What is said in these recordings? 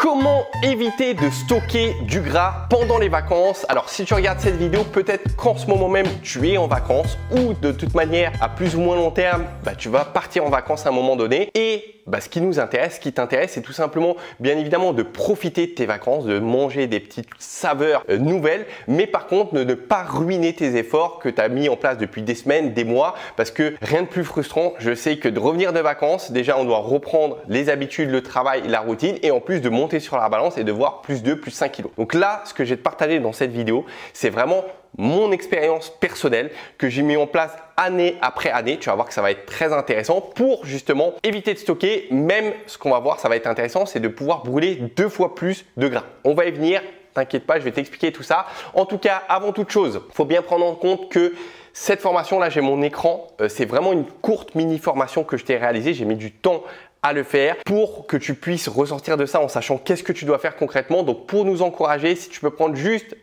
Comment éviter de stocker du gras pendant les vacances? Alors si tu regardes cette vidéo, peut-être qu'en ce moment même tu es en vacances ou de toute manière à plus ou moins long terme, tu vas partir en vacances à un moment donné et ce qui nous intéresse, ce qui t'intéresse, c'est tout simplement bien évidemment de profiter de tes vacances, de manger des petites saveurs nouvelles, mais par contre de ne pas ruiner tes efforts que tu as mis en place depuis des semaines, des mois, parce que rien de plus frustrant, je sais que de revenir de vacances, déjà on doit reprendre les habitudes, le travail, la routine et en plus de monter sur la balance et de voir plus 2, plus 5 kilos. Donc là, ce que je vais te partager dans cette vidéo, c'est vraiment mon expérience personnelle que j'ai mis en place année après année. Tu vas voir que ça va être très intéressant pour justement éviter de stocker. Même ce qu'on va voir, ça va être intéressant, c'est de pouvoir brûler 2 fois plus de gras. On va y venir. T'inquiète pas, je vais t'expliquer tout ça. En tout cas, avant toute chose, il faut bien prendre en compte que cette formation-là, j'ai mon écran. C'est vraiment une courte mini-formation que je t'ai réalisée. J'ai mis du temps à le faire pour que tu puisses ressortir de ça en sachant qu'est-ce que tu dois faire concrètement. Donc, pour nous encourager, si tu peux prendre juste,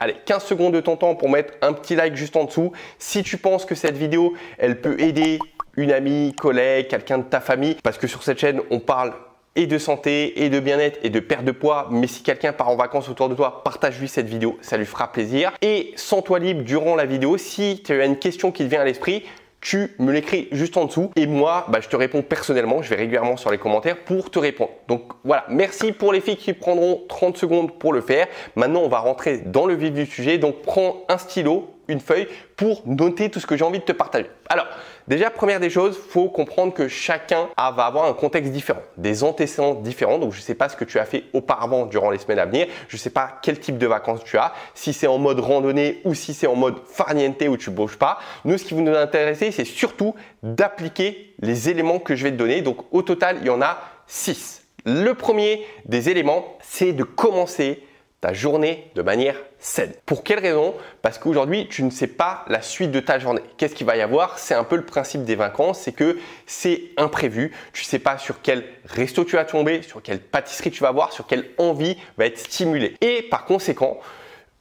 allez, 15 secondes de ton temps pour mettre un petit like juste en dessous. Si tu penses que cette vidéo, elle peut aider une amie, collègue, quelqu'un de ta famille, parce que sur cette chaîne, on parle et de santé, et de bien-être, et de perte de poids. Mais si quelqu'un part en vacances autour de toi, partage-lui cette vidéo, ça lui fera plaisir. Et sens-toi libre durant la vidéo, si tu as une question qui te vient à l'esprit, tu me l'écris juste en dessous et moi, je te réponds personnellement. Je vais régulièrement sur les commentaires pour te répondre. Donc voilà, merci pour les filles qui prendront 30 secondes pour le faire. Maintenant, on va rentrer dans le vif du sujet. Donc, prends un stylo, une feuille pour noter tout ce que j'ai envie de te partager. Alors, déjà, première des choses, il faut comprendre que chacun va avoir un contexte différent, des antécédents différents. Donc, je ne sais pas ce que tu as fait auparavant durant les semaines à venir. Je ne sais pas quel type de vacances tu as, si c'est en mode randonnée ou si c'est en mode farniente où tu ne bouges pas. Nous, ce qui va nous intéresser, c'est surtout d'appliquer les éléments que je vais te donner. Donc, au total, il y en a 6. Le premier des éléments, c'est de commencer ta journée de manière saine. Pour quelle raison? Parce qu'aujourd'hui, tu ne sais pas la suite de ta journée. Qu'est-ce qu'il va y avoir? C'est un peu le principe des vacances, c'est que c'est imprévu. Tu ne sais pas sur quel resto tu vas tomber, sur quelle pâtisserie tu vas voir, sur quelle envie va être stimulée. Et par conséquent,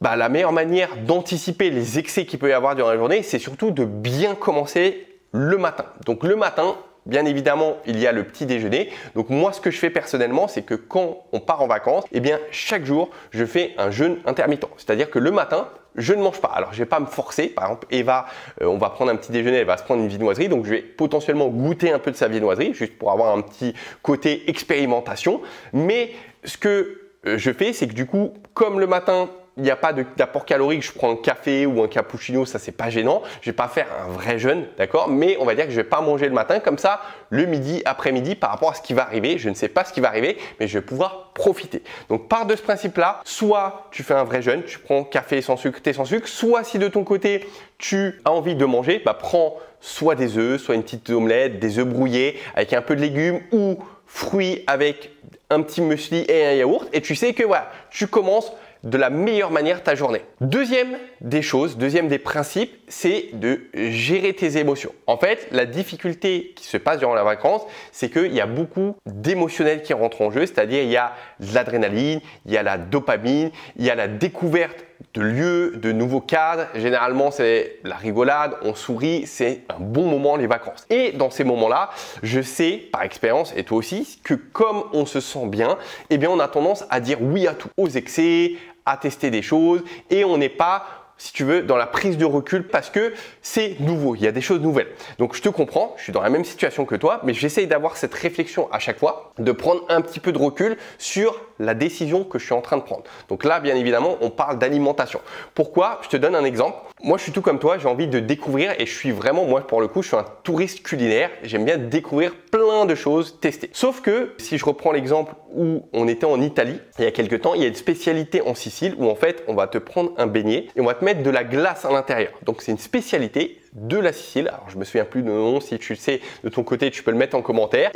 la meilleure manière d'anticiper les excès qu'il peut y avoir durant la journée, c'est surtout de bien commencer le matin. Donc le matin, bien évidemment, il y a le petit déjeuner. Donc moi, ce que je fais personnellement, c'est que quand on part en vacances, chaque jour, je fais un jeûne intermittent. C'est-à-dire que le matin, je ne mange pas. Alors, je ne vais pas me forcer. Par exemple, Eva, on va prendre un petit déjeuner, elle va se prendre une viennoiserie. Donc, je vais potentiellement goûter un peu de sa viennoiserie, juste pour avoir un petit côté expérimentation. Mais ce que je fais, c'est que du coup, comme le matin, il n'y a pas d'apport calorique, je prends un café ou un cappuccino, ça c'est pas gênant. Je vais pas faire un vrai jeûne, d'accord? Mais on va dire que je vais pas manger le matin comme ça, le midi, après-midi, par rapport à ce qui va arriver. Je ne sais pas ce qui va arriver, mais je vais pouvoir profiter. Donc, part de ce principe-là, soit tu fais un vrai jeûne, tu prends café sans sucre, thé sans sucre, soit si de ton côté, tu as envie de manger, prends soit des œufs, soit une petite omelette, des œufs brouillés avec un peu de légumes ou fruits avec un petit muesli et un yaourt. Et tu sais que tu commences de la meilleure manière ta journée. Deuxième des principes, c'est de gérer tes émotions. En fait, la difficulté qui se passe durant la vacance, c'est qu'il y a beaucoup d'émotionnels qui rentrent en jeu, c'est-à-dire il y a de l'adrénaline, il y a la dopamine, il y a la découverte de lieux, de nouveaux cadres. Généralement, c'est la rigolade, on sourit, c'est un bon moment les vacances. Et dans ces moments-là, je sais par expérience, et toi aussi, que comme on se sent bien, on a tendance à dire oui à tout, aux excès, à tester des choses et on n'est pas, si tu veux, dans la prise de recul parce que c'est nouveau, il y a des choses nouvelles. Donc je te comprends, je suis dans la même situation que toi, mais j'essaye d'avoir cette réflexion à chaque fois, de prendre un petit peu de recul sur la décision que je suis en train de prendre. Donc là, bien évidemment, on parle d'alimentation. Pourquoi? Je te donne un exemple. Moi, je suis tout comme toi, j'ai envie de découvrir et je suis vraiment, moi pour le coup, je suis un touriste culinaire. J'aime bien découvrir plein de choses, tester. Sauf que si je reprends l'exemple où on était en Italie, il y a quelques temps, il y a une spécialité en Sicile où en fait, on va te prendre un beignet et on va te mettre de la glace à l'intérieur. Donc, c'est une spécialité de la Sicile. Alors, je me souviens plus de nom. Si tu le sais de ton côté, tu peux le mettre en commentaire.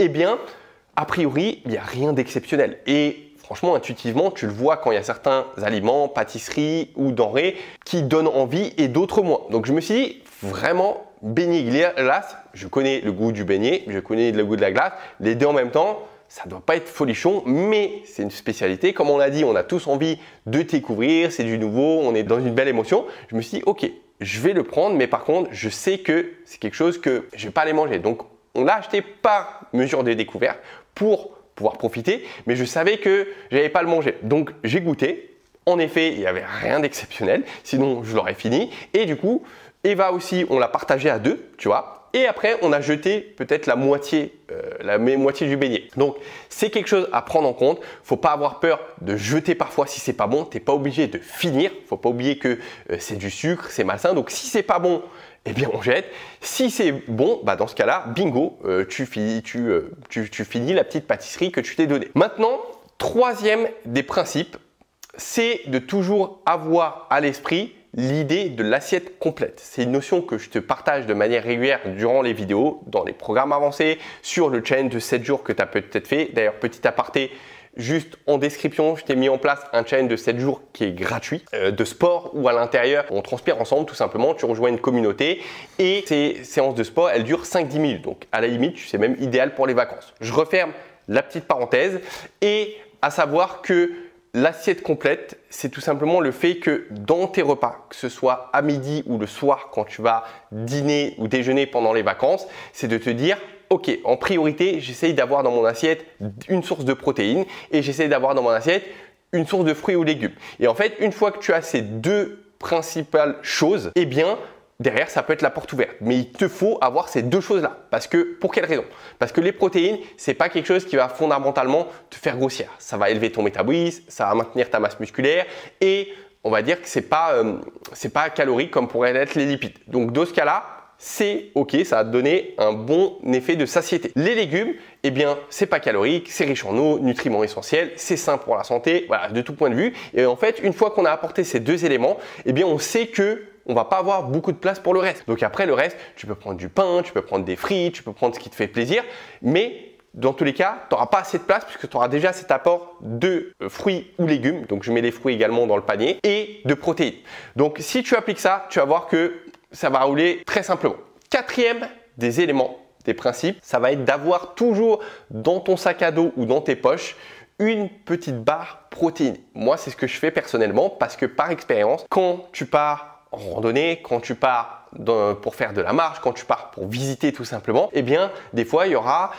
A priori, il n'y a rien d'exceptionnel. Et franchement, intuitivement, tu le vois quand il y a certains aliments, pâtisseries ou denrées qui donnent envie et d'autres moins. Donc, je me suis dit, vraiment, beignet glace, je connais le goût du beignet, je connais le goût de la glace, les deux en même temps, ça ne doit pas être folichon, mais c'est une spécialité. Comme on l'a dit, on a tous envie de découvrir, c'est du nouveau, on est dans une belle émotion. Je me suis dit, ok, je vais le prendre, mais par contre, je sais que c'est quelque chose que je ne vais pas aller manger. Donc, on l'a acheté par mesure de découverte pour pouvoir profiter, mais je savais que j'allais pas le manger. Donc j'ai goûté. En effet, il n'y avait rien d'exceptionnel, sinon je l'aurais fini. Et du coup, Eva aussi, on l'a partagé à 2, tu vois. Et après, on a jeté peut-être la moitié du beignet. Donc, c'est quelque chose à prendre en compte. Faut pas avoir peur de jeter parfois si c'est pas bon. T'es pas obligé de finir. Faut pas oublier que c'est du sucre, c'est malsain. Donc, si c'est pas bon, eh bien, on jette. Si c'est bon, bah dans ce cas-là, bingo, tu finis la petite pâtisserie que tu t'es donnée. Maintenant, troisième des principes, c'est de toujours avoir à l'esprit l'idée de l'assiette complète. C'est une notion que je te partage de manière régulière durant les vidéos, dans les programmes avancés, sur le challenge de 7 jours que tu as peut-être fait. D'ailleurs, petit aparté, juste en description, je t'ai mis en place un challenge de 7 jours qui est gratuit, de sport ou à l'intérieur. On transpire ensemble tout simplement, tu rejoins une communauté et ces séances de sport, elles durent 5-10 minutes. Donc à la limite, c'est même idéal pour les vacances. Je referme la petite parenthèse et à savoir que l'assiette complète, c'est tout simplement le fait que dans tes repas, que ce soit à midi ou le soir quand tu vas dîner ou déjeuner pendant les vacances, c'est de te dire ok, en priorité, j'essaye d'avoir dans mon assiette une source de protéines et j'essaye d'avoir dans mon assiette une source de fruits ou légumes. Et en fait, une fois que tu as ces deux principales choses, eh bien, derrière, ça peut être la porte ouverte. Mais il te faut avoir ces deux choses-là. Parce que, pour quelle raison? Parce que les protéines, c'est pas quelque chose qui va fondamentalement te faire grossir. Ça va élever ton métabolisme, ça va maintenir ta masse musculaire et on va dire que c'est pas calorique comme pourraient l'être les lipides. Donc, dans ce cas-là, c'est ok, ça va te donner un bon effet de satiété. Les légumes, eh bien, c'est pas calorique, c'est riche en eau, nutriments essentiels, c'est sain pour la santé, voilà, de tout point de vue. Et en fait, une fois qu'on a apporté ces deux éléments, eh bien, on sait que on va pas avoir beaucoup de place pour le reste. Donc après, le reste, tu peux prendre du pain, tu peux prendre des frites, tu peux prendre ce qui te fait plaisir, mais dans tous les cas, tu n'auras pas assez de place puisque tu auras déjà cet apport de fruits ou légumes. Donc, je mets les fruits également dans le panier et de protéines. Donc, si tu appliques ça, tu vas voir que ça va rouler très simplement. Quatrième des éléments, des principes, ça va être d'avoir toujours dans ton sac à dos ou dans tes poches une petite barre protéinée. Moi, c'est ce que je fais personnellement parce que par expérience, quand tu pars en randonnée, quand tu pars pour faire de la marche, quand tu pars pour visiter tout simplement, eh bien, des fois, il y aura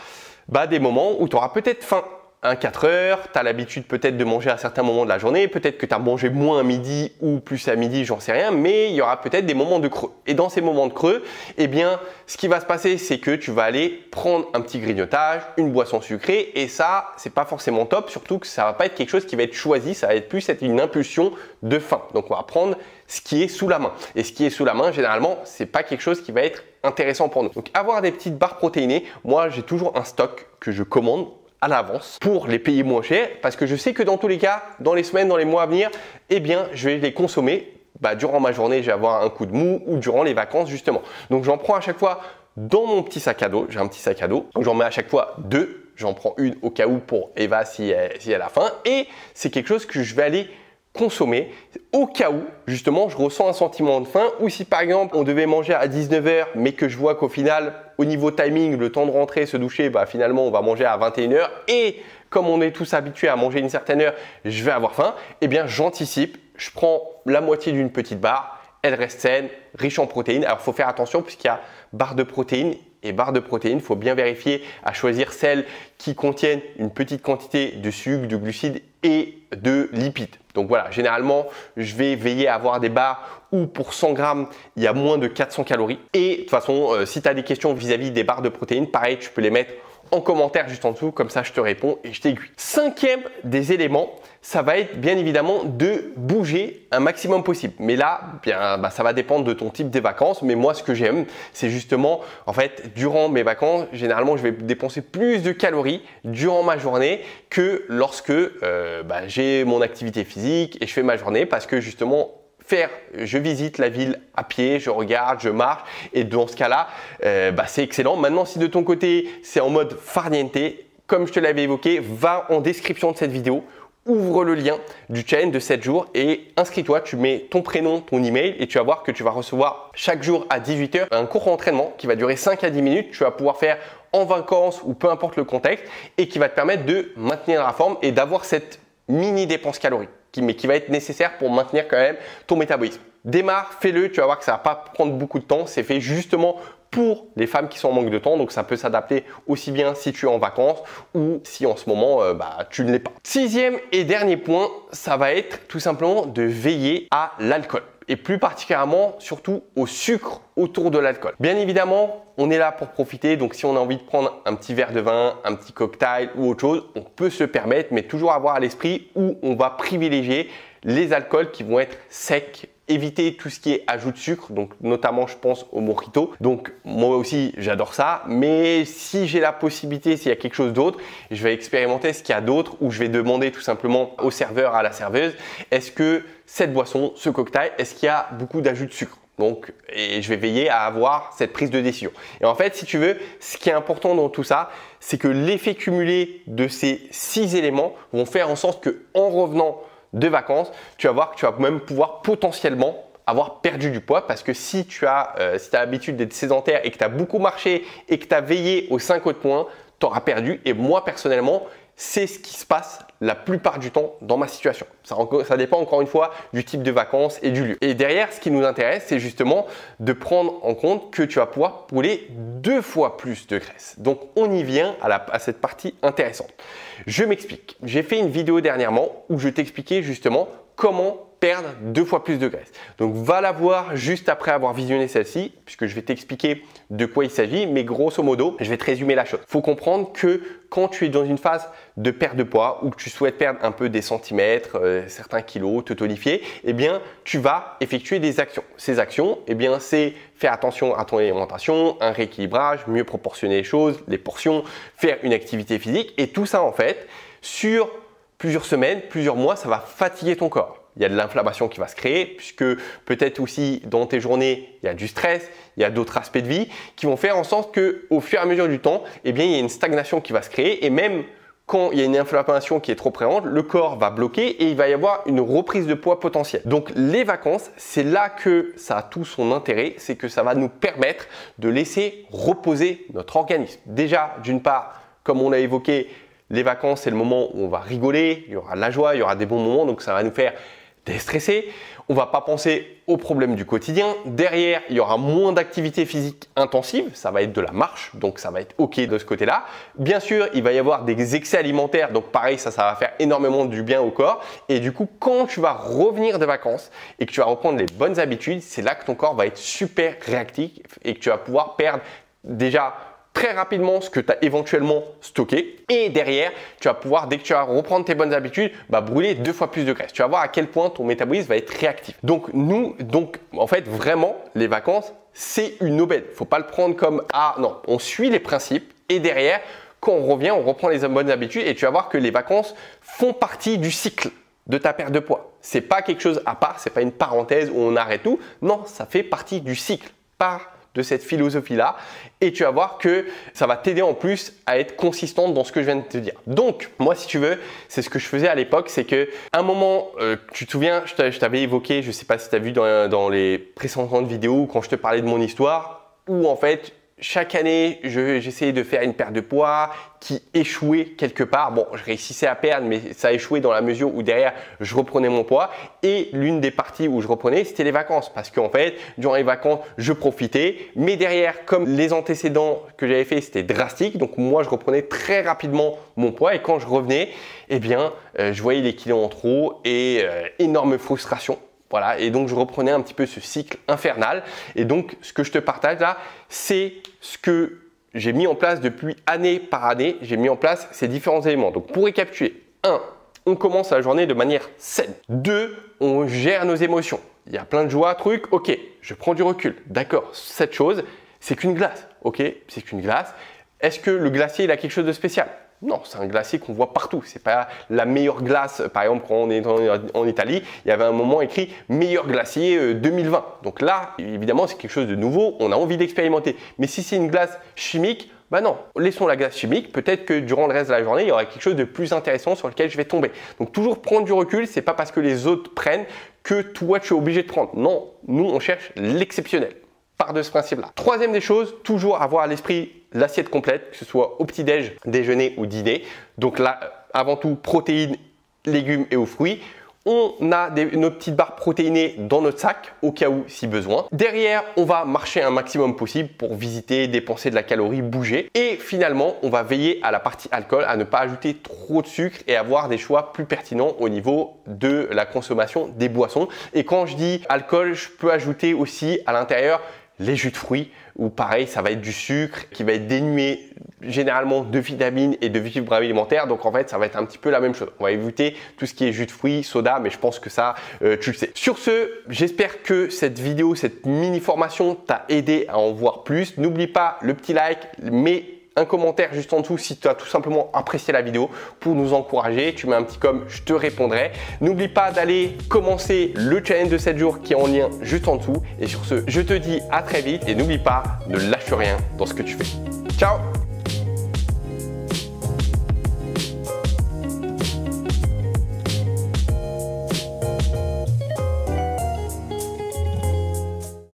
des moments où tu auras peut-être faim. 4 heures, tu as l'habitude peut-être de manger à certains moments de la journée, peut-être que tu as mangé moins à midi ou plus à midi, j'en sais rien, mais il y aura peut-être des moments de creux. Et dans ces moments de creux, eh bien, ce qui va se passer, c'est que tu vas aller prendre un petit grignotage, une boisson sucrée, et ça, c'est pas forcément top, surtout que ça va pas être quelque chose qui va être choisi, ça va être plus une impulsion de faim. Donc, on va prendre ce qui est sous la main. Et ce qui est sous la main, généralement, c'est pas quelque chose qui va être intéressant pour nous. Donc, avoir des petites barres protéinées, moi, j'ai toujours un stock que je commande à l'avance pour les payer moins cher parce que je sais que dans tous les cas, dans les semaines, dans les mois à venir, eh bien, je vais les consommer. Durant ma journée, je vais avoir un coup de mou ou durant les vacances justement. Donc, j'en prends à chaque fois dans mon petit sac à dos. J'ai un petit sac à dos. J'en mets à chaque fois 2. J'en prends une au cas où pour Eva si elle a faim. Et c'est quelque chose que je vais aller consommer au cas où justement je ressens un sentiment de faim ou si par exemple on devait manger à 19 h mais que je vois qu'au final au niveau timing le temps de rentrer se doucher finalement on va manger à 21 h et comme on est tous habitués à manger une certaine heure je vais avoir faim, eh bien j'anticipe, je prends la moitié d'une petite barre, elle reste saine, riche en protéines. Alors il faut faire attention puisqu'il y a barre de protéines et barres de protéines, il faut bien vérifier à choisir celles qui contiennent une petite quantité de sucre, de glucides et de lipides. Donc voilà, généralement, je vais veiller à avoir des barres où pour 100 grammes, il y a moins de 400 calories. Et de toute façon, si tu as des questions vis-à-vis des barres de protéines, pareil, tu peux les mettre en commentaire juste en dessous, comme ça je te réponds et je t'aiguille. Cinquième des éléments, ça va être bien évidemment de bouger un maximum possible. Mais là, ça va dépendre de ton type de vacances. Mais moi, ce que j'aime, c'est justement, en fait, durant mes vacances, généralement, je vais dépenser plus de calories durant ma journée que lorsque j'ai mon activité physique et je fais ma journée parce que justement, je visite la ville à pied, je regarde, je marche et dans ce cas-là, c'est excellent. Maintenant, si de ton côté, c'est en mode farniente, comme je te l'avais évoqué, va en description de cette vidéo, ouvre le lien du challenge de 7 jours et inscris-toi, tu mets ton prénom, ton email et tu vas voir que tu vas recevoir chaque jour à 18 h un court entraînement qui va durer 5 à 10 minutes. Tu vas pouvoir faire en vacances ou peu importe le contexte et qui va te permettre de maintenir la forme et d'avoir cette mini dépense calorique. Mais qui va être nécessaire pour maintenir quand même ton métabolisme. Démarre, fais-le, tu vas voir que ça ne va pas prendre beaucoup de temps. C'est fait justement pour les femmes qui sont en manque de temps. Donc, ça peut s'adapter aussi bien si tu es en vacances ou si en ce moment, tu ne l'es pas. Sixième et dernier point, ça va être tout simplement de veiller à l'alcool. Et plus particulièrement, surtout au sucre autour de l'alcool. Bien évidemment, on est là pour profiter. Donc, si on a envie de prendre un petit verre de vin, un petit cocktail ou autre chose, on peut se le permettre, mais toujours avoir à l'esprit où on va privilégier les alcools qui vont être secs. Éviter tout ce qui est ajout de sucre, donc notamment je pense au mojito. Donc moi aussi j'adore ça, mais si j'ai la possibilité, s'il y a quelque chose d'autre, je vais expérimenter ce qu'il y a d'autre ou je vais demander tout simplement au serveur, à la serveuse, est-ce que cette boisson, ce cocktail, est-ce qu'il y a beaucoup d'ajout de sucre? Donc, et je vais veiller à avoir cette prise de décision. Et en fait, si tu veux, ce qui est important dans tout ça, c'est que l'effet cumulé de ces 6 éléments vont faire en sorte que en revenant de vacances, tu vas voir que tu vas même pouvoir potentiellement avoir perdu du poids parce que si tu as l'habitude d'être sédentaire et que tu as beaucoup marché et que tu as veillé aux 5 autres points, tu auras perdu. Et moi, personnellement, c'est ce qui se passe la plupart du temps dans ma situation. Ça dépend encore une fois du type de vacances et du lieu. Et derrière, ce qui nous intéresse, c'est justement de prendre en compte que tu vas pouvoir brûler 2 fois plus de graisse. Donc, on y vient à cette partie intéressante. Je m'explique. J'ai fait une vidéo dernièrement où je t'expliquais justement comment perdre 2 fois plus de graisse. Donc, va la voir juste après avoir visionné celle-ci, puisque je vais t'expliquer de quoi il s'agit. Mais grosso modo, je vais te résumer la chose. Il faut comprendre que quand tu es dans une phase de perte de poids ou que tu souhaites perdre un peu des centimètres, certains kilos, te tonifier, eh bien, tu vas effectuer des actions. Ces actions, eh bien, c'est faire attention à ton alimentation, un rééquilibrage, mieux proportionner les choses, les portions, faire une activité physique. Et tout ça, en fait, sur plusieurs semaines, plusieurs mois, ça va fatiguer ton corps. Il y a de l'inflammation qui va se créer puisque peut-être aussi dans tes journées, il y a du stress, il y a d'autres aspects de vie qui vont faire en sorte qu'au fur et à mesure du temps, eh bien, il y a une stagnation qui va se créer et même quand il y a une inflammation qui est trop présente, le corps va bloquer et il va y avoir une reprise de poids potentielle. Donc les vacances, c'est là que ça a tout son intérêt, c'est que ça va nous permettre de laisser reposer notre organisme. Déjà, d'une part, comme on l'a évoqué, les vacances, c'est le moment où on va rigoler, il y aura de la joie, il y aura des bons moments, donc ça va nous faire déstresser. On ne va pas penser aux problèmes du quotidien. Derrière, il y aura moins d'activité physique intensive. Ça va être de la marche, donc ça va être OK de ce côté-là. Bien sûr, il va y avoir des excès alimentaires. Donc pareil, ça va faire énormément du bien au corps. Et du coup, quand tu vas revenir de vacances et que tu vas reprendre les bonnes habitudes, c'est là que ton corps va être super réactif et que tu vas pouvoir perdre déjà très rapidement ce que tu as éventuellement stocké et derrière tu vas pouvoir, dès que tu vas reprendre tes bonnes habitudes, brûler 2 fois plus de graisse. Tu vas voir à quel point ton métabolisme va être réactif. Donc en fait vraiment les vacances c'est une aubaine. Faut pas le prendre comme ah non, on suit les principes et derrière quand on revient on reprend les bonnes habitudes et tu vas voir que les vacances font partie du cycle de ta perte de poids. C'est pas quelque chose à part, c'est pas une parenthèse où on arrête tout. Non, ça fait partie du cycle de cette philosophie-là et tu vas voir que ça va t'aider en plus à être consistante dans ce que je viens de te dire. Donc, moi, si tu veux, c'est ce que je faisais à l'époque, c'est que à un moment, tu te souviens, je t'avais évoqué, je ne sais pas si tu as vu dans les précédentes vidéos quand je te parlais de mon histoire, où en fait, chaque année, j'essayais de faire une perte de poids qui échouait quelque part. Bon, je réussissais à perdre, mais ça échouait dans la mesure où derrière, je reprenais mon poids. Et l'une des parties où je reprenais, c'était les vacances. Parce qu'en fait, durant les vacances, je profitais. Mais derrière, comme les antécédents que j'avais fait, c'était drastique. Donc moi, je reprenais très rapidement mon poids. Et quand je revenais, eh bien, je voyais les kilos en trop et énorme frustration. Voilà, et donc je reprenais un petit peu ce cycle infernal. Et donc, ce que je te partage là, c'est ce que j'ai mis en place depuis année par année. J'ai mis en place ces différents éléments. Donc, pour récapituler, 1, on commence la journée de manière saine. 2, on gère nos émotions. Il y a plein de joie, trucs. Ok, je prends du recul. D'accord, cette chose, c'est qu'une glace. Ok, c'est qu'une glace. Est-ce que le glacier, il a quelque chose de spécial? Non, c'est un glacier qu'on voit partout. C'est pas la meilleure glace. Par exemple, quand on est en Italie, il y avait un moment écrit meilleur glacier 2020. Donc là, évidemment, c'est quelque chose de nouveau. On a envie d'expérimenter. Mais si c'est une glace chimique, non, laissons la glace chimique. Peut-être que durant le reste de la journée, il y aura quelque chose de plus intéressant sur lequel je vais tomber. Donc toujours prendre du recul. C'est pas parce que les autres prennent que toi tu es obligé de prendre. Non, nous on cherche l'exceptionnel. Part de ce principe-là. Troisième des choses, toujours avoir à l'esprit l'assiette complète, que ce soit au petit-déj, déjeuner ou dîner. Donc là, avant tout, protéines, légumes et aux fruits. on a nos petites barres protéinées dans notre sac au cas où si besoin. Derrière, on va marcher un maximum possible pour visiter, dépenser de la calorie, bouger. Et finalement, on va veiller à la partie alcool, à ne pas ajouter trop de sucre et avoir des choix plus pertinents au niveau de la consommation des boissons. Et quand je dis alcool, je peux ajouter aussi à l'intérieur les jus de fruits, où pareil, ça va être du sucre qui va être dénué généralement de vitamines et de fibres alimentaires. Donc en fait, ça va être un petit peu la même chose. On va éviter tout ce qui est jus de fruits, soda, mais je pense que ça, tu le sais. Sur ce, j'espère que cette vidéo, cette mini formation t'a aidé à en voir plus. N'oublie pas le petit like, mets un commentaire juste en dessous si tu as tout simplement apprécié la vidéo pour nous encourager. Tu mets un petit comme, je te répondrai. N'oublie pas d'aller commencer le challenge de 7 jours qui est en lien juste en dessous. Et sur ce, je te dis à très vite et n'oublie pas, ne lâche rien dans ce que tu fais. Ciao!